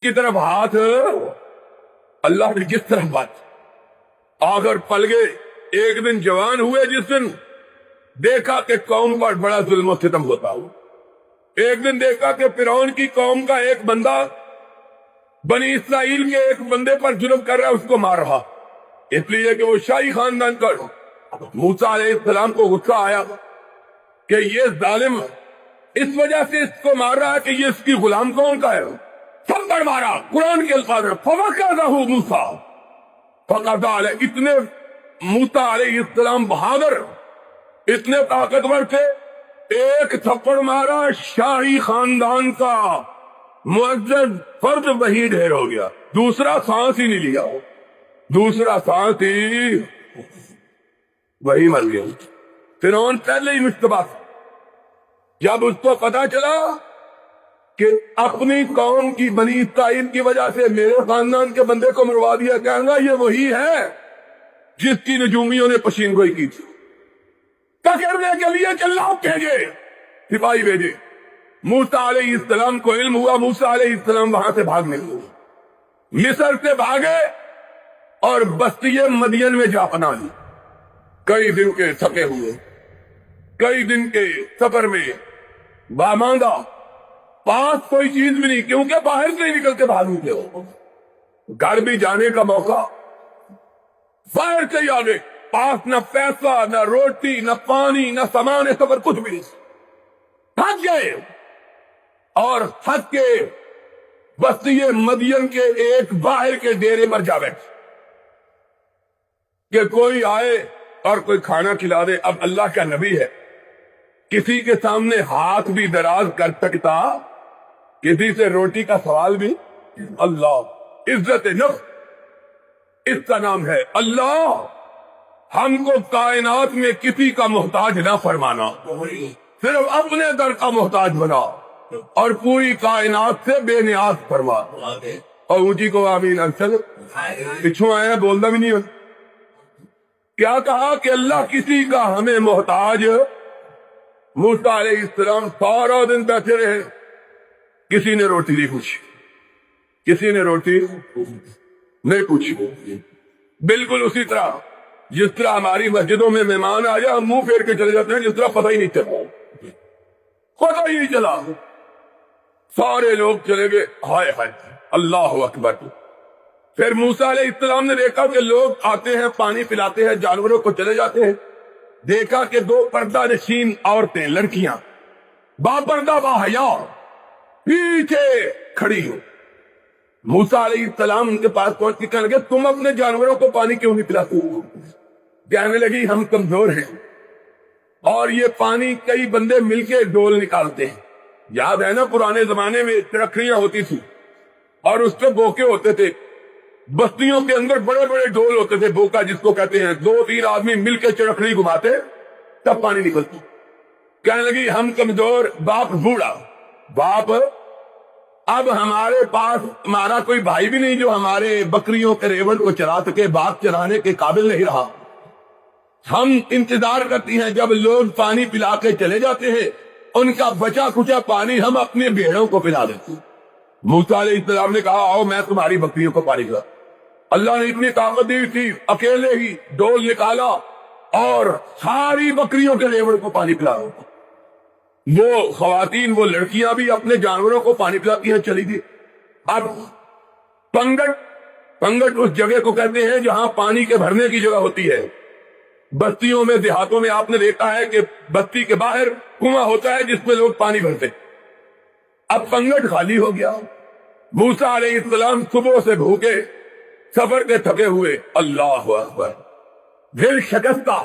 کی طرف ہاتھ اللہ نے جس طرح بات آگر پل گئے. ایک دن جوان ہوئے جس دن دیکھا کہ قوم پر بڑا ظلم و ستم ہوتا ہو. ایک دن دیکھا کہ فرعون کی قوم کا ایک بندہ بنی اسرائیل کے ایک بندے پر ظلم کر رہا ہے, اس کو مار رہا, اس لیے کہ وہ شاہی خاندان کا. موسیٰ علیہ السلام کو غصہ آیا کہ یہ ظالم اس وجہ سے اس کو مار رہا ہے کہ یہ اس کی غلام کون کا ہے. سب پر مارا. قرآن کے الفاظ فَوَقَذَهُ مُوسَىٰ فَقَضَىٰ عَلَيْهِ. اتنے موسیٰ علیہ السلام بہادر, اتنے طاقتور تھے, ایک تھپڑ مارا, شاہی خاندان کا معزز فرد وہی ڈھیر ہو گیا. دوسرا سانس ہی نہیں لیا, دوسرا سانس ہی وہی مر گیا. فرعون پہلے ہی مشتبہ تھا. جب اس کو پتا چلا کہ اپنی قوم کی بنی اسرائیل کی وجہ سے میرے خاندان کے بندے کو مروا دیا, کہنا یہ وہی ہے جس کی نجومیوں نے پشین گوئی کی تھی. پکڑنے کے لیے جلاد بھیجے, سپاہی بھیجے. موسیٰ علیہ السلام کو علم ہوا, موسیٰ علیہ السلام وہاں سے بھاگنے لگے, مصر سے بھاگے اور بستی مدین میں جا پناہ لی. کئی دن کے تھکے ہوئے, کئی دن کے سفر میں بامانگا, پاس کوئی چیز بھی نہیں, کیونکہ باہر سے ہی نکل کے بھاگ نکلے ہو. گھر بھی جانے کا موقع, باہر سے ہی آگے, پاس نہ پیسہ, نہ روٹی, نہ پانی, نہ سامان سفر, کچھ بھی نہیں. تھک گئے اور تھک کے بستی مدین کے ایک باہر کے ڈیرے پر جا بیٹھے کہ کوئی آئے اور کوئی کھانا کھلا دے. اب اللہ کا نبی ہے, کسی کے سامنے ہاتھ بھی دراز کر سکتا, کسی سے روٹی کا سوال بھی. اللہ عزت نفس, اس کا نام ہے اللہ. ہم کو کائنات میں کسی کا محتاج نہ فرمانا, صرف اپنے در کا محتاج بنا اور پوری کائنات سے بے نیاز فرما. اور اونچی کو آمین. چل پچھو آئے ہیں, بولنا بھی نہیں ہو. کیا کہا کہ اللہ کسی کا ہمیں محتاج. موسیٰ علیہ السلام سارا دن بیٹھے رہے, کسی نے روٹی نہیں پوچھی, کسی نے روٹی نہیں پوچھی. بالکل اسی طرح جس طرح ہماری مسجدوں میں مہمان آ جائے ہم منہ پھیر کے چلے جاتے ہیں, جس طرح پتہ ہی نہیں چلا, پتہ ہی نہیں چلا. سارے لوگ چلے گئے, ہائے ہائے اللہ اکبر. پھر موسیٰ علیہ السلام نے دیکھا کہ لوگ آتے ہیں, پانی پلاتے ہیں, جانوروں کو چلے جاتے ہیں. دیکھا کہ دو پردہ نشین عورتیں, لڑکیاں با پردہ با حیا پیچھے کھڑی ہو. موسیٰ علیہ السلام ان کے پاس پہنچ کے کہنے لگے تم اپنے جانوروں کو پانی کیوں نہیں پلاتے ہو؟ کہنے لگی ہم کمزور ہیں اور یہ پانی کئی بندے مل کے ڈول نکالتے ہیں. یاد ہے نا پرانے زمانے میں چرکھڑیاں ہوتی تھی اور اس پہ بوکے ہوتے تھے. بستیوں کے اندر بڑے بڑے ڈول ہوتے تھے, بوکا جس کو کہتے ہیں, 2-3 آدمی مل کے چرکھڑی گھماتے تب پانی نکلتی. کہنے لگی ہم کمزور. باپ بوڑھا, باپ اب ہمارے پاس ہمارا کوئی بھائی بھی نہیں جو ہمارے بکریوں کے ریوڑ کو چلا سکے, باپ چلانے کے قابل نہیں رہا. ہم انتظار کرتی ہیں جب لوگ پانی پلا کے چلے جاتے ہیں, ان کا بچا کچا پانی ہم اپنے بھیڑوں کو پلا دیتے. موسیٰ علیہ السلام نے کہا آؤ میں تمہاری بکریوں کو پانی پلا. اللہ نے اتنی طاقت دی تھی, اکیلے ہی ڈول نکالا اور ساری بکریوں کے ریوڑ کو پانی پلا. وہ خواتین, وہ لڑکیاں بھی اپنے جانوروں کو پانی پلاتی ہیں, چلی گئی. اب پنگٹ اس جگہ کو کہتے ہیں جہاں پانی کے بھرنے کی جگہ ہوتی ہے. بستیوں میں, دیہاتوں میں آپ نے دیکھا ہے کہ بستی کے باہر کنواں ہوتا ہے جس میں لوگ پانی بھرتے. اب پنگٹ خالی ہو گیا. موسیٰ علیہ السلام صبح سے بھوکے, سفر کے تھکے ہوئے, اللہ اکبر, دل شکستہ,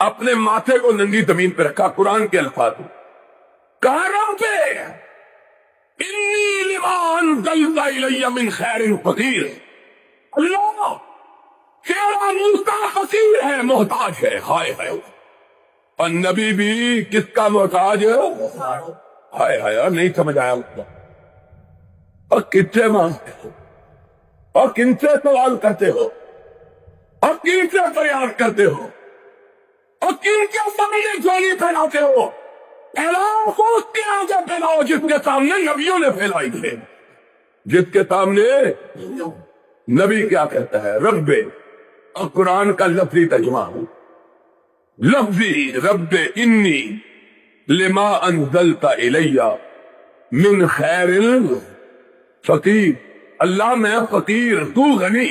اپنے ماتھے کو ننگی زمین پہ رکھا. قرآن کے الفاظ کہا رب انی لما انزلت الی من خیر فقیر. اللہ تیرا موسیٰ فقیر ہے, محتاج ہے. ہائے ہائے. اور نبی بھی کس کا محتاج ہے؟ ہائے ہائے, نہیں سمجھ آیا. اور کس سے مانگتے ہو, اور کن سے سوال کرتے ہو, اور کن سے فریاد کرتے ہو, اور کن کے سامنے جھولی پھیلاتے ہو؟ پھیلاؤ کو اس کے آگے پھیلاؤ جس کے سامنے نبیوں نے پھیلائی تھے. جس کے سامنے نبی کیا کہتا ہے رب، اور قرآن کا لفظی ترجمہ لفظی رب انی لما انزلت الی من خیر فقیر، اللہ میں فقیر تو غنی،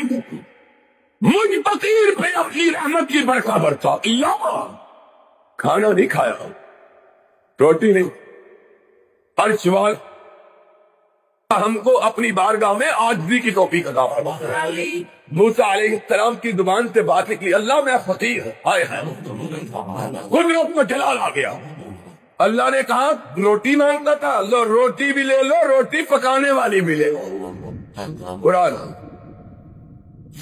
مجھ فقیر پہ اپنی رحمت کی برکہ برسا۔ اللہ کھانا نہیں کھایا، روٹی نہیں، عرش وال ہم کو اپنی بارگاہ میں عاجزی کی توفیق عطا فرما۔ موسیٰ علیہ السلام کی زبان سے بات نکلی اللہ میں فقیر، ہائے ہائے قدرت میں جلال آ گیا۔ اللہ نے کہا روٹی مانگتا تھا، لو روٹی بھی لے لو، روٹی پکانے والی بھی لے لو۔ قرآن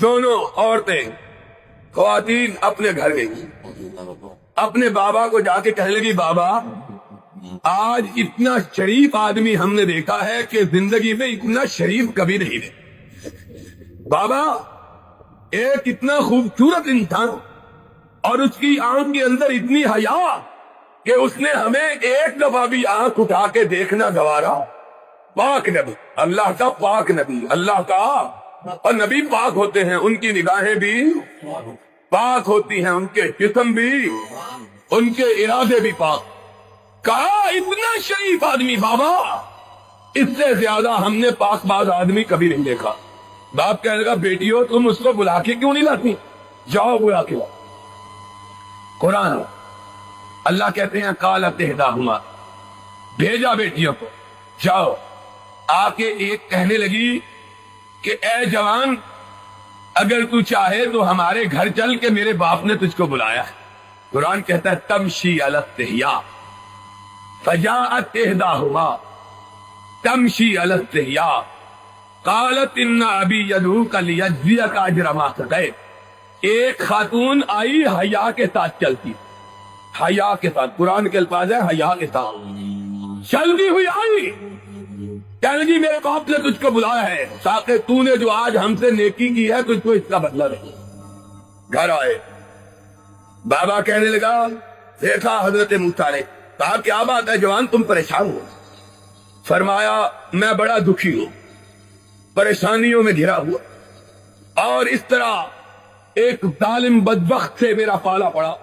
دونوں عورتیں خواتین اپنے گھر گئی، اپنے بابا کو جا کے کہنے لگی بابا آج اتنا شریف آدمی ہم نے دیکھا ہے کہ زندگی میں اتنا شریف کبھی نہیں دیکھا۔ بابا ایک اتنا خوبصورت انسان اور اس کی آنکھ کے اندر اتنی حیا کہ اس نے ہمیں ایک دفعہ بھی آنکھ اٹھا کے دیکھنا گوارا۔ پاک نبی، اللہ کا پاک نبی، اللہ کا، اور نبی پاک ہوتے ہیں، ان کی نگاہیں بھی پاک ہوتی ہیں، ان کے جسم بھی، ان کے ارادے بھی پاک۔ کہا اتنا شریف آدمی بابا، اس سے زیادہ ہم نے پاک باز آدمی کبھی نہیں دیکھا۔ باپ کہنے لگا بیٹیوں تم اس کو بلا کے کیوں نہیں لاتی، جاؤ بلا کے لاؤ۔ قرآن اللہ کہتے ہیں قالت احداہما، بھیجا بیٹیوں کو، جاؤ۔ آ کے ایک کہنے لگی کہ اے جوان اگر تو چاہے تو ہمارے گھر چل کے میرے باپ نے تجھ کو بلایا ہے۔ قرآن کہتا ہے تمشی علی استحیاء فجاءت احداہما تمشی علی استحیاء قالت ان ابی یدعوک لیجزیک اجر ما سقیت۔ ایک خاتون آئی حیا کے ساتھ چلتی، حیا کے ساتھ، قرآن کے الفاظ ہے حیا کے ساتھ چلتی ہوئی آئی، کہنے لگی میرے باپ نے تجھ کو بلایا ہے تاکہ تو نے جو آج ہم سے نیکی کی ہے تجھ کو اس کا بدلہ دے۔ گھر آئے، بابا کہنے لگا، دیکھا حضرت موسیٰ نے، کہا کیا بات ہے جوان تم پریشان ہو؟ فرمایا میں بڑا دکھی ہوں، پریشانیوں میں گھرا ہوا، اور اس طرح ایک ظالم بدبخت سے میرا پالا پڑا،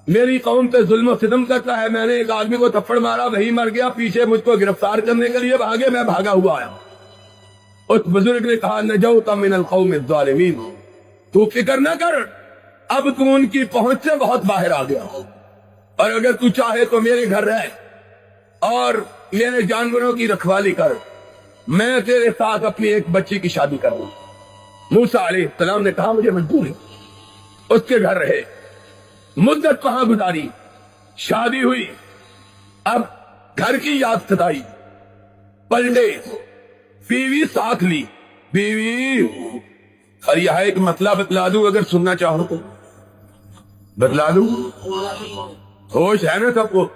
میری قوم پہ ظلم و ستم کرتا ہے، میں نے ایک آدمی کو تھپڑ مارا وہی مر گیا، پیچھے مجھ کو گرفتار کرنے کے لیے بھاگے، میں بھاگا ہوا آیا۔ اس بزرگ نے کہا نجوت من القوم الظالمین، تو فکر نہ کر، اب تو ان کی پہنچ سے بہت باہر آ گیا، اور اگر تو چاہے تو میرے گھر رہ اور میرے جانوروں کی رکھوالی کر، میں تیرے ساتھ اپنی ایک بچی کی شادی کروں۔ موسیٰ علیہ السلام نے کہا مجھے منظور ہے، اس کے گھر رہے، مدت کہاں گزاری، شادی ہوئی، اب گھر کی یاد ستائی، پلٹے، بیوی ساتھ لی، بیوی، اور یہ ایک مسئلہ بتلا دوں اگر سننا چاہو تو بتلا دوں، ہوش ہے نا سب کو،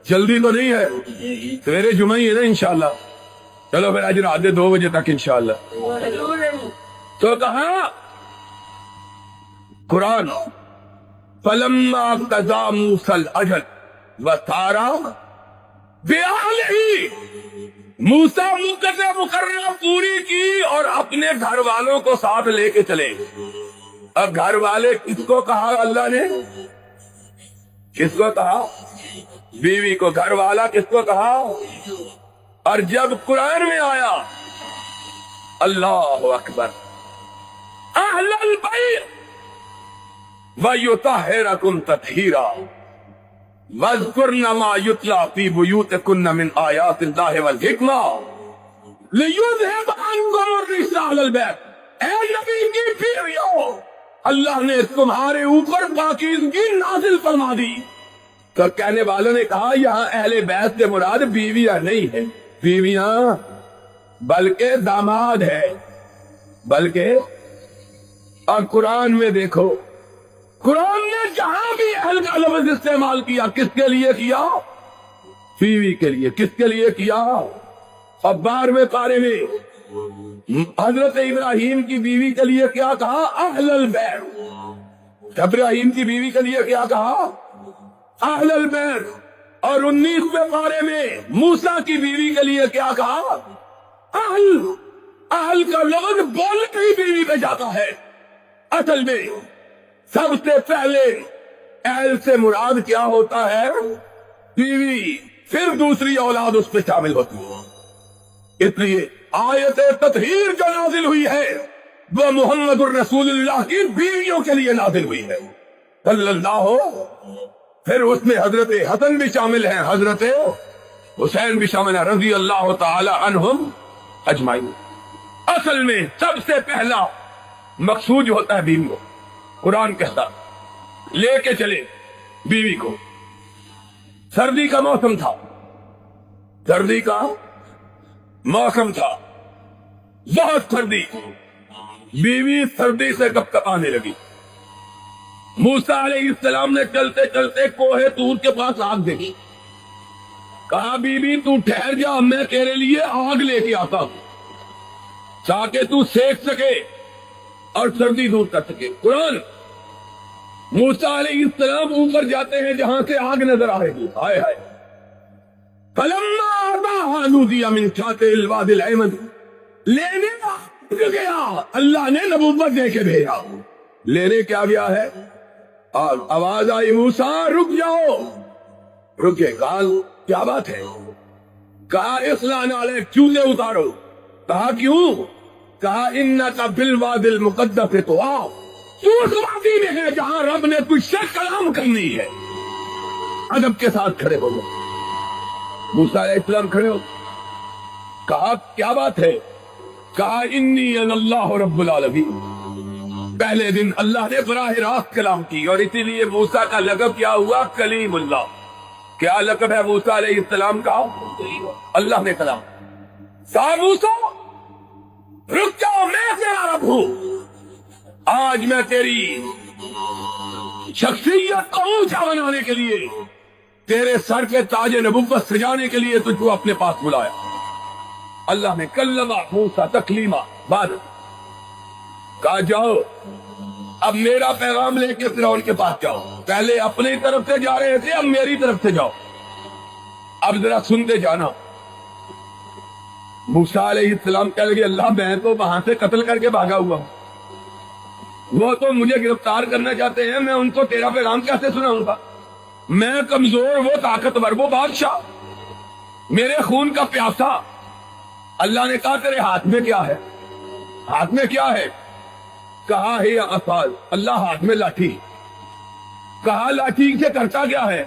جلدی تو نہیں ہے، سویرے جمعہ ہی ہے نا انشاءاللہ، چلو پھر آج رات 2 بجے تک انشاءاللہ۔ تو کہا قرآن فلما قضى موسى الاجل وسار بأهله، موسیٰ مدت مقررہ پوری کی اور اپنے گھر والوں کو ساتھ لے کے چلے۔ اب گھر والے کس کو کہا اللہ نے، کس کو کہا؟ بیوی کو، گھر والا کس کو کہا؟ اور جب قرآن میں آیا اللہ اکبر اہل البیت وَيُطَهِّرَكُمْ تَطْهِيرًا وَاذْكُرْنَ مَا يُتْلَى فِي بُيُوتِكُنَّ مِنْ آيَاتِ اللَّهِ وَالْحِكْمَةِ لِيُذْهِبَ عَنْكُمُ الرِّجْسَ أَهْلَ الْبَيْتِ۔ اے نبی کی بیویوں، اللہ نے تمہارے اوپر پاکیزگی نازل فرما دی۔ تو کہنے والوں نے کہا یہاں اہل بیت سے مراد بیویاں نہیں ہے، بیویاں بلکہ داماد ہے، بلکہ اور قرآن میں دیکھو، قرآن نے جہاں بھی اہل کا لفظ استعمال کیا کس کے لیے کیا؟ بیوی کے لیے۔ کس کے لیے کیا؟ اب 12ویں پارے میں حضرت ابراہیم کی بیوی کے لیے کیا کہا؟ اہل البیت۔ ابراہیم کی بیوی کے لیے کیا کہا؟ اہل البیت۔ اور 19ویں پارے میں موسیٰ کی بیوی کے لیے کیا کہا؟ اہل ایل کا لفظ بول کے ہی بیوی پہ جاتا ہے. اصل میں سب سے پہلے ایل سے مراد کیا ہوتا ہے؟ بیوی، پھر دوسری اولاد اس پہ شامل ہوتی ہے. اس لیے آیت تطہیر جو نازل ہوئی ہے وہ محمد الرسول اللہ کی بیویوں کے لیے نازل ہوئی ہے صلی اللہ. پھر اس میں حضرت حسن بھی شامل ہیں، حضرت حسین بھی شامل ہیں رضی اللہ تعالی عنہم اجمعین. اصل میں سب سے پہلا مقصود جو ہوتا ہے بیوی کو، قرآن کہتا لے کے چلے بیوی کو. سردی کا موسم تھا، سردی کا موسم تھا، بہت سردی. بیوی سردی سے کب کب آنے لگی. موسیٰ علیہ السلام نے چلتے چلتے کوہ طور کے پاس آگ دیکھی. کہا بی بی تو ٹھہر جا، میں تیرے لیے آگ لے کے آتا ہوں تاکہ تو سیک سکے اور سردی دور کر سکے. قرآن موسیٰ علیہ السلام اوپر جاتے ہیں جہاں سے آگ نظر آئے گی. ہائے ہائے فلما أتاها نودي من شاطئ الوادي الأيمن. لینے گیا، اللہ نے نبوت دے کے بھیجا. لینے کیا گیا ہے؟ اور آواز آئی موسیٰ رک جاؤ. رکے. کہا کیا بات ہے؟ کہا اخلا نعلیک، چوزے اتارو. کہا کیوں؟ کہا انک بالوادی المقدس طویٰ، تو اس وادی میں ہے جہاں رب نے تجھ سے کلام کرنی ہے. ادب کے ساتھ کھڑے ہو گئے. موسیٰ علیہ السلام کھڑے ہو. کہا کیا بات ہے؟ کہا انی انا اللہ رب العالمین. پہلے دن اللہ نے براہ راست کلام کی اور اسی لیے موسیٰ کا لقب کیا ہوا؟ کلیم اللہ. کیا لقب ہے موسیٰ علیہ السلام کا؟ اللہ نے کلام. صاحب موسیٰ رک جاؤ، میں تیرا رب ہوں. آج میں تیری شخصیت کو اونچا بنانے کے لیے، تیرے سر کے تاج نبوت سجانے کے لیے تجھ کو اپنے پاس بلایا. اللہ نے کلمہ موسیٰ تکلیمہ. بعد کہا جاؤ اب میرا پیغام لے کے فرعون کے پاس جاؤ. پہلے اپنی طرف سے جا رہے تھے، اب میری طرف سے جاؤ. اب ذرا سنتے جانا. موسیٰ علیہ السلام کہہ لگے اللہ میں تو وہاں سے قتل کر کے بھاگا ہوا ہوں، وہ تو مجھے گرفتار کرنا چاہتے ہیں، میں ان کو تیرا پیغام کیسے سناؤں گا؟ میں کمزور، وہ طاقتور، وہ بادشاہ، میرے خون کا پیاسا. اللہ نے کہا تیرے ہاتھ میں کیا ہے؟ ہاتھ میں کیا ہے؟ کہا ہے عصا. اللہ ہاتھ میں لاٹھی. کہا لاٹھی سے کرتا کیا ہے؟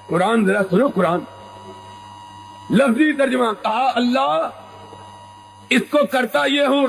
قرآن ذرا سنو، قرآن لفظی ترجمہ. کہا اللہ اس کو کرتا یہ ہوں